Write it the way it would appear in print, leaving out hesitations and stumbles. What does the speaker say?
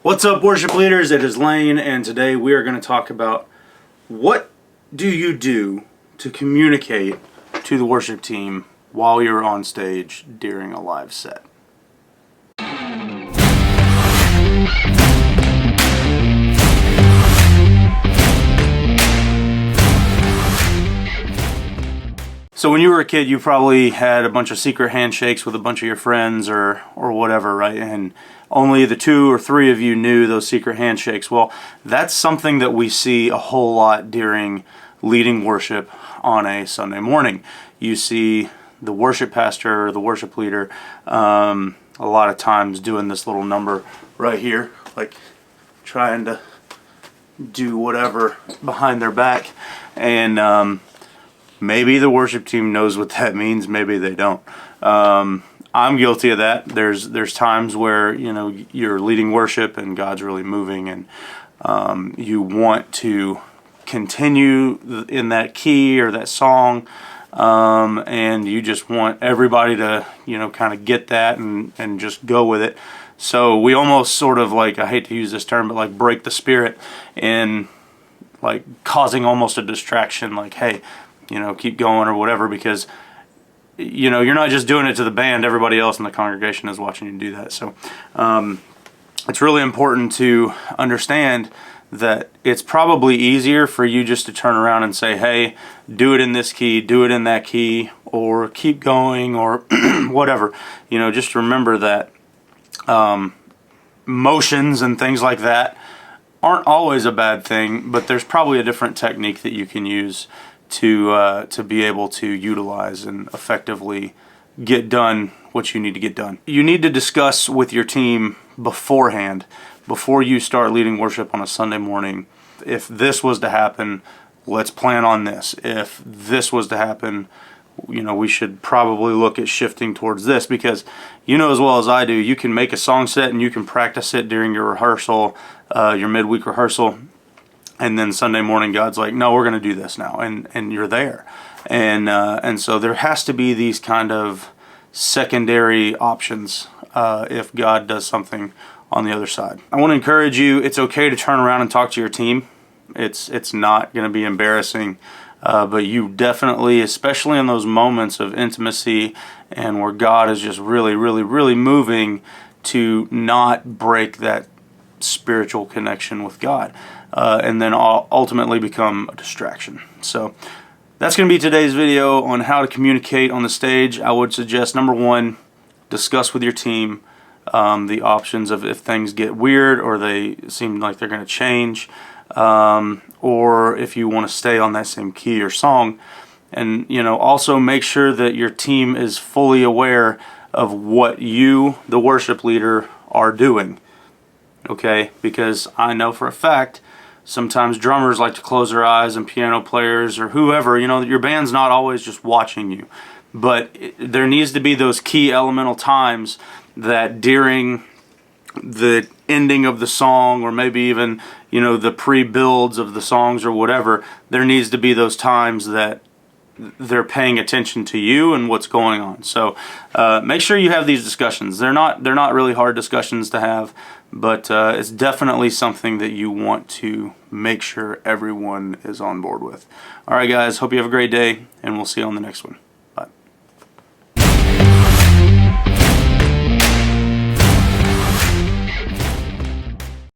What's up, worship leaders? It is Lane, and today we are going to talk about what do you do to communicate to the worship team while you're on stage during a live set. So when you were a kid, you probably had a bunch of secret handshakes with a bunch of your friends or whatever, right? And only the 2 or 3 of you knew those secret handshakes. Well, that's something that we see a whole lot during leading worship on a Sunday morning. You see the worship pastor or the worship leader a lot of times doing this little number right here, like trying to do whatever behind their back. And maybe the worship team knows what that means, maybe they don't. I'm guilty of that. There's times where, you know, you're leading worship and God's really moving, and you want to continue in that key or that song, and you just want everybody to, you know, kind of get that and just go with it. So we almost sort of, like, I hate to use this term, but like break the spirit in like causing almost a distraction, like, hey, you know, keep going or whatever, because, you know, you're not just doing it to the band, everybody else in the congregation is watching you do that. So it's really important to understand that it's probably easier for you just to turn around and say, hey, do it in this key, do it in that key, or keep going, or whatever. You know, just remember that motions and things like that aren't always a bad thing, but there's probably a different technique that you can use to be able to utilize and effectively get done what you need to get done. You need to discuss with your team beforehand, before you start leading worship on a Sunday morning. If this was to happen, let's plan on this. If this was to happen, you know, we should probably look at shifting towards this, because you know as well as I do, you can make a song set and you can practice it during your rehearsal, your midweek rehearsal. And then Sunday morning, God's like, no, we're going to do this now. And you're there. And so there has to be these kind of secondary options if God does something on the other side. I want to encourage you, it's okay to turn around and talk to your team. It's not going to be embarrassing. But you definitely, especially in those moments of intimacy and where God is just really, really, really moving, to not break that spiritual connection with God. And then ultimately become a distraction. So that's going to be today's video on how to communicate on the stage. I would suggest, number 1, discuss with your team the options of if things get weird or they seem like they're going to change, or if you want to stay on that same key or song. And, you know, also make sure that your team is fully aware of what you, the worship leader, are doing. Okay, because I know for a fact sometimes drummers like to close their eyes, and piano players or whoever, you know, your band's not always just watching you. But there needs to be those key elemental times that during the ending of the song, or maybe even, you know, the pre-builds of the songs or whatever, there needs to be those times that they're paying attention to you and what's going on. So make sure you have these discussions. They're not really hard discussions to have, but it's definitely something that you want to make sure everyone is on board with. All right, guys, hope you have a great day, and we'll see you on the next one.